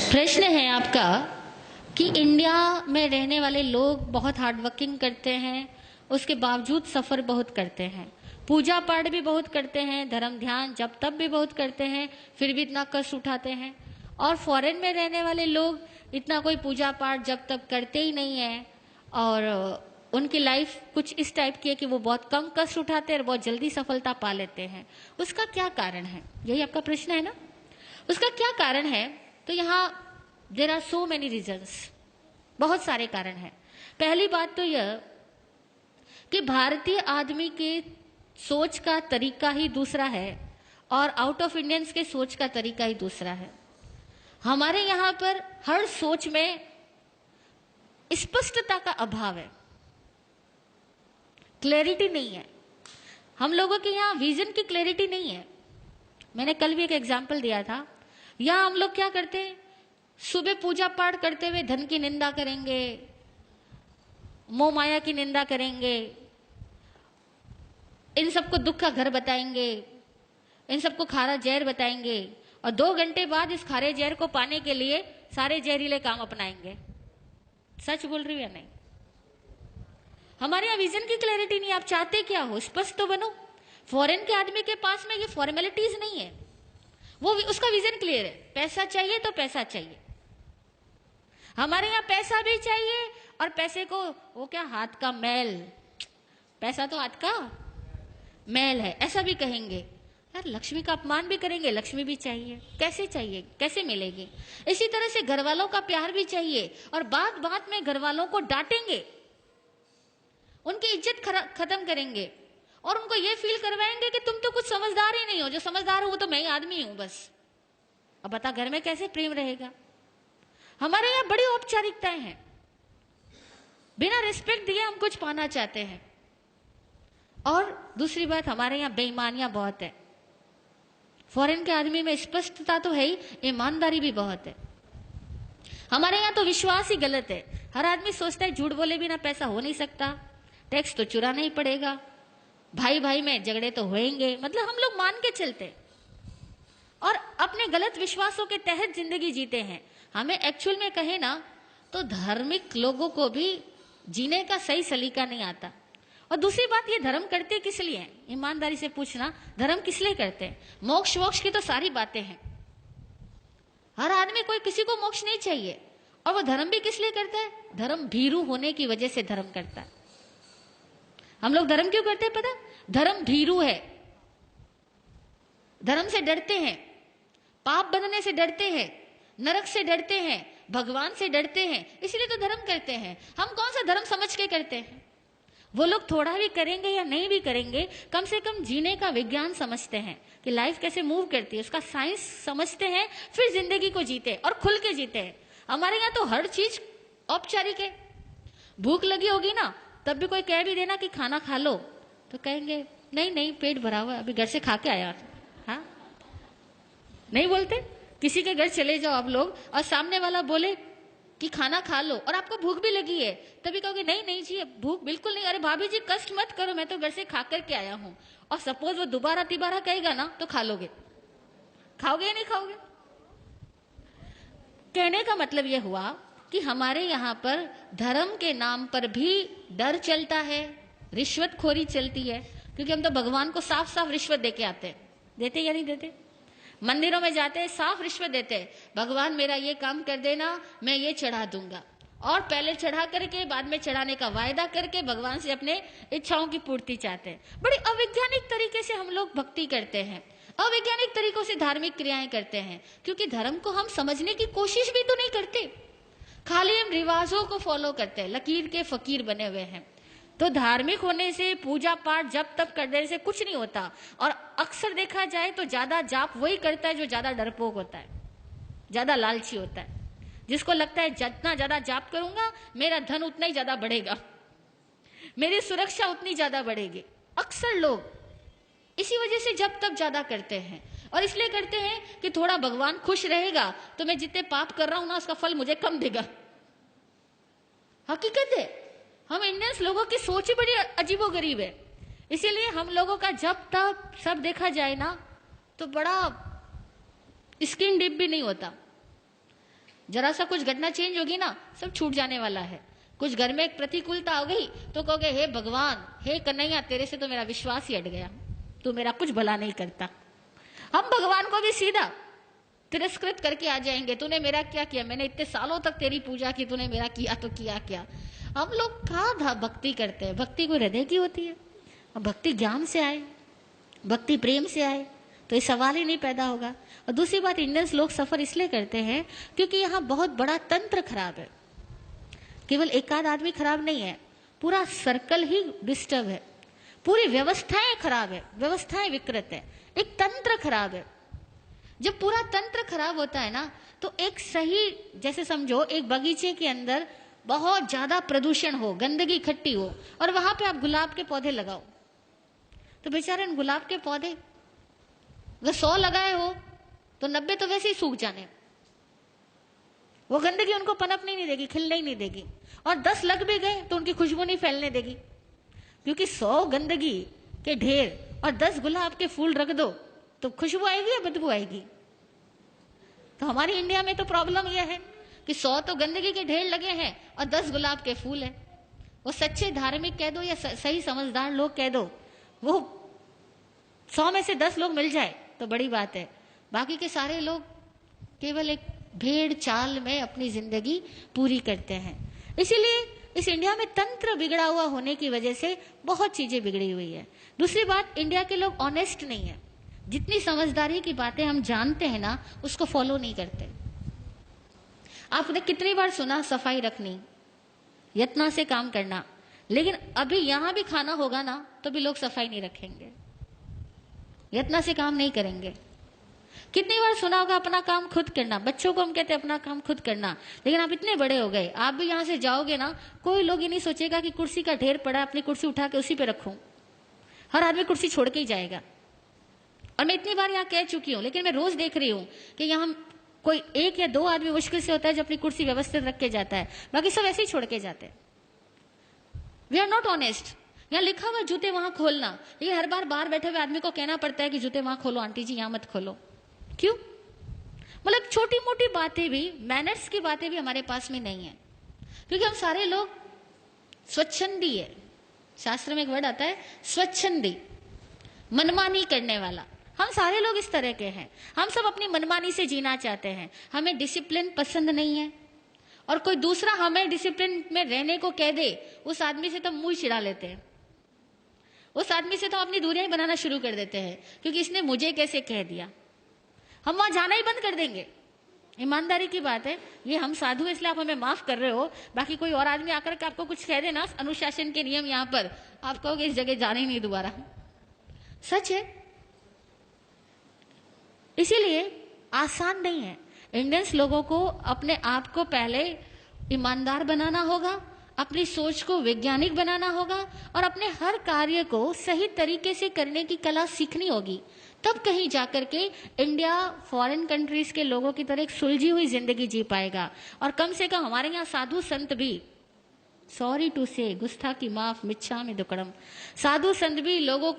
प्रश्न है आपका कि इंडिया में रहने वाले लोग बहुत हार्ड वर्किंग करते हैं, उसके बावजूद सफ़र बहुत करते हैं, पूजा पाठ भी बहुत करते हैं, धर्म ध्यान जब तब भी बहुत करते हैं, फिर भी इतना कष्ट उठाते हैं। और फॉरेन में रहने वाले लोग इतना कोई पूजा पाठ जब तब करते ही नहीं है और उनकी लाइफ कुछ इस टाइप की है कि वो बहुत कम कष्ट उठाते हैं और बहुत जल्दी सफलता पा लेते हैं। उसका क्या कारण है? यही आपका प्रश्न है ना। उसका क्या कारण है? तो यहाँ there are so many reasons, बहुत सारे कारण हैं। पहली बात तो यह कि भारतीय आदमी के सोच का तरीका ही दूसरा है और आउट ऑफ इंडियंस के सोच का तरीका ही दूसरा है। हमारे यहाँ पर हर सोच में स्पष्टता का अभाव है, क्लैरिटी नहीं है। हम लोगों के यहाँ विजन की क्लैरिटी नहीं है। मैंने कल भी एक एग्जाम्पल दिया था। यहाँ हम लोग क्या करते हैं, सुबह पूजा पाठ करते हुए धन की निंदा करेंगे, मोह माया की निंदा करेंगे, इन सबको दुख का घर बताएंगे, इन सबको खारा जहर बताएंगे और 2 घंटे बाद इस खारे जहर को पाने के लिए सारे जहरीले काम अपनाएंगे। सच बोल रही हूं या नहीं? हमारे यहाँ विजन की क्लैरिटी नहीं। आप चाहते क्या हो, स्पष्ट तो बनो। फॉरेन के आदमी के पास में ये फॉर्मेलिटीज नहीं है, वो उसका विजन क्लियर है। पैसा चाहिए तो पैसा चाहिए। हमारे यहाँ पैसा भी चाहिए और पैसे को वो क्या, हाथ का मैल, पैसा तो हाथ का मैल है, ऐसा भी कहेंगे। यार लक्ष्मी का अपमान भी करेंगे, लक्ष्मी भी चाहिए। कैसे चाहिए, कैसे मिलेगी? इसी तरह से घर वालों का प्यार भी चाहिए और बात बात में घर वालों को डांटेंगे, उनकी इज्जत खत्म करेंगे और उनको ये फील करवाएंगे कि तुम तो कुछ समझदार ही नहीं हो, जो समझदार हो वो तो मैं ही आदमी हूं बस। अब बता घर में कैसे प्रेम रहेगा? हमारे यहाँ बड़ी औपचारिकताएं हैं, बिना रिस्पेक्ट दिए हम कुछ पाना चाहते हैं। और दूसरी बात, हमारे यहाँ बेईमानियां बहुत है। फॉरेन के आदमी में स्पष्टता तो है ही, ईमानदारी भी बहुत है। हमारे यहाँ तो विश्वास ही गलत है। हर आदमी सोचता है झूठ बोले बिना पैसा हो नहीं सकता, टैक्स तो चुराना ही पड़ेगा, भाई भाई में झगड़े तो होंगे, मतलब हम लोग मान के चलते और अपने गलत विश्वासों के तहत जिंदगी जीते हैं। हमें एक्चुअल में कहे ना तो धार्मिक लोगों को भी जीने का सही सलीका नहीं आता। और दूसरी बात, ये धर्म करते किस लिए हैं? ईमानदारी से पूछना, धर्म किस लिए करते हैं? मोक्ष वोक्ष की तो सारी बातें हैं। हर आदमी, कोई किसी को मोक्ष नहीं चाहिए। और वो धर्म भी किस लिए करता है? धर्म भीरू होने की वजह से धर्म करता है। हम लोग धर्म क्यों करते हैं पता? धर्म भीरू है, धर्म से डरते हैं, पाप बनने से डरते हैं, नरक से डरते हैं, भगवान से डरते हैं, इसलिए तो धर्म करते हैं। हम कौन सा धर्म समझ के करते हैं? वो लोग थोड़ा भी करेंगे या नहीं भी करेंगे, कम से कम जीने का विज्ञान समझते हैं कि लाइफ कैसे मूव करती है, उसका साइंस समझते हैं, फिर जिंदगी को जीते और खुल के जीते हैं। हमारे यहाँ तो हर चीज औपचारिक है। भूख लगी होगी ना, तब भी कोई कह भी देना कि खाना खा लो तो कहेंगे नहीं नहीं पेट भरा हुआ है, अभी घर से खा के आया। हाँ, नहीं बोलते? किसी के घर चले जाओ आप लोग और सामने वाला बोले कि खाना खा लो और आपको भूख भी लगी है, तभी कहोगे नहीं नहीं जी भूख बिल्कुल नहीं, अरे भाभी जी कष्ट मत करो, मैं तो घर से खा करके आया हूं। और सपोज वो दोबारा तिबारा कहेगा ना तो खा लोगे। खाओगे या नहीं खाओगे? कहने का मतलब यह हुआ कि हमारे यहाँ पर धर्म के नाम पर भी डर चलता है, रिश्वतखोरी चलती है, क्योंकि हम तो भगवान को साफ साफ रिश्वत देके आते हैं। देते या नहीं देते? मंदिरों में जाते हैं, साफ रिश्वत देते हैं, भगवान मेरा ये काम कर देना, मैं ये चढ़ा दूंगा। और पहले चढ़ा करके बाद में चढ़ाने का वायदा करके भगवान से अपने इच्छाओं की पूर्ति चाहते हैं। बड़ी अवैज्ञानिक तरीके से हम लोग भक्ति करते हैं, अवैज्ञानिक तरीकों से धार्मिक क्रियाएं करते हैं, क्योंकि धर्म को हम समझने की कोशिश भी तो नहीं करते, खाली हम रिवाजों को फॉलो करते हैं, लकीर के फकीर बने हुए हैं। तो धार्मिक होने से, पूजा पाठ जब तब कर देने से कुछ नहीं होता। और अक्सर देखा जाए तो ज्यादा जाप वही करता है जो ज्यादा डरपोक होता है, ज्यादा लालची होता है, जिसको लगता है जितना ज्यादा जाप करूंगा मेरा धन उतना ही ज्यादा बढ़ेगा, मेरी सुरक्षा उतनी ज्यादा बढ़ेगी। अक्सर लोग इसी वजह से जब तब ज्यादा करते हैं और इसलिए करते हैं कि थोड़ा भगवान खुश रहेगा तो मैं जितने पाप कर रहा हूं ना उसका फल मुझे कम देगा। हकीकत है, हम इंडियंस लोगों की सोच ही बड़ी अजीबोगरीब है। इसीलिए हम लोगों का जब तक सब देखा जाए ना तो बड़ा स्किन डीप भी नहीं होता। जरा सा कुछ घटना चेंज होगी ना, सब छूट जाने वाला है। कुछ घर में एक प्रतिकूलता हो गई तो कहोगे हे भगवान, हे कन्हैया, तेरे से तो मेरा विश्वास ही हट गया, तू मेरा कुछ भला नहीं करता। हम भगवान को भी सीधा तिरस्कृत करके आ जाएंगे, तूने मेरा क्या किया, मैंने इतने सालों तक तेरी पूजा की, तूने मेरा किया तो किया क्या। हम लोग कहाँ भक्ति करते हैं? भक्ति कोई हृदय की होती है? भक्ति ज्ञान से आए, भक्ति प्रेम से आए तो ये सवाल ही नहीं पैदा होगा। और दूसरी बात, इंडियंस लोग सफर इसलिए करते हैं क्योंकि यहाँ बहुत बड़ा तंत्र खराब है। केवल एक आध आदमी खराब नहीं है, पूरा सर्कल ही डिस्टर्ब है, पूरी व्यवस्थाएं खराब है, व्यवस्थाएं विकृत है, एक तंत्र खराब है। जब पूरा तंत्र खराब होता है ना, तो एक सही, जैसे समझो एक बगीचे के अंदर बहुत ज्यादा प्रदूषण हो, गंदगी इकट्ठी हो, और वहां पे आप गुलाब के पौधे लगाओ, तो बेचारे गुलाब के पौधे अगर 100 लगाए हो तो 90 तो वैसे ही सूख जाने, वो गंदगी उनको पनपने नहीं देगी, खिलने ही नहीं देगी। और 10 लग भी गए तो उनकी खुशबू नहीं फैलने देगी, क्योंकि 100 गंदगी के ढेर और 10 गुलाब के फूल रख दो तो खुशबू आएगी या बदबू आएगी। तो हमारी इंडिया में तो प्रॉब्लम यह है कि 100 तो गंदगी के ढेर लगे हैं और 10 गुलाब के फूल हैं। वो सच्चे धार्मिक कह दो या सही समझदार लोग कह दो, वो 100 में से 10 लोग मिल जाए तो बड़ी बात है, बाकी के सारे लोग केवल एक भेड़ चाल में अपनी जिंदगी पूरी करते हैं। इसीलिए इस इंडिया में तंत्र बिगड़ा हुआ होने की वजह से बहुत चीजें बिगड़ी हुई है। दूसरी बात, इंडिया के लोग ऑनेस्ट नहीं है, जितनी समझदारी की बातें हम जानते हैं ना, उसको फॉलो नहीं करते। आपने कितनी बार सुना सफाई रखनी, यत्न से काम करना, लेकिन अभी यहां भी खाना होगा ना तो भी लोग सफाई नहीं रखेंगे, यत्न से काम नहीं करेंगे। कितनी बार सुना होगा अपना काम खुद करना, बच्चों को हम कहते हैं अपना काम खुद करना, लेकिन आप इतने बड़े हो गए, आप भी यहां से जाओगे ना, कोई लोग ये नहीं सोचेगा कि कुर्सी का ढेर पड़ा है, अपनी कुर्सी उठा के उसी पे रखूं। हर आदमी कुर्सी छोड़ के ही जाएगा। और मैं इतनी बार यहाँ कह चुकी हूं, लेकिन मैं रोज देख रही हूं कि यहाँ कोई 1 या 2 आदमी मुश्किल से होता है जो अपनी कुर्सी व्यवस्थित रख के जाता है, बाकी सब ऐसे ही छोड़ के जाते हैं। We are not honest. यहाँ लिखा हुआ जूते वहां खोलना, लेकिन हर बार बाहर बैठे हुए आदमी को कहना पड़ता है कि जूते वहां खोलो, आंटी जी यहाँ मत खोलो। क्यों? मतलब छोटी मोटी बातें भी, मैनर्स की बातें भी हमारे पास में नहीं है, क्योंकि हम सारे लोग स्वच्छंदी है। शास्त्र में एक वर्ड आता है स्वच्छंदी, मनमानी करने वाला। हम सारे लोग इस तरह के हैं, हम सब अपनी मनमानी से जीना चाहते हैं, हमें डिसिप्लिन पसंद नहीं है। और कोई दूसरा हमें डिसिप्लिन में रहने को कह दे, उस आदमी से तो मुंह चिढ़ा लेते हैं, उस आदमी से तो अपनी दूरियां बनाना शुरू कर देते हैं, क्योंकि इसने मुझे कैसे कह दिया। हम वहां जाना ही बंद कर देंगे। ईमानदारी की बात है, ये हम साधु इसलिए आप हमें माफ कर रहे हो, बाकी कोई और आदमी आकर के आपको कुछ कह देना, अनुशासन के नियम यहाँ पर, आप कहोगे इस जगह जाना ही नहीं दोबारा। सच है। इसीलिए आसान नहीं है। इंडियंस लोगों को अपने आप को पहले ईमानदार बनाना होगा, अपनी सोच को वैज्ञानिक बनाना होगा, और अपने हर कार्य को सही तरीके से करने की कला सीखनी होगी। तब कहीं जाकर के इंडिया फॉरेन कंट्रीज के लोगों की तरह एक सुलझी हुई जिंदगी जी पाएगा। और कम से कम हमारे यहाँ साधु संत भी, सॉरी टू से, गुस्ताखी माफ, मिच्छामि दुक्कडम, साधु संत भी लोगों को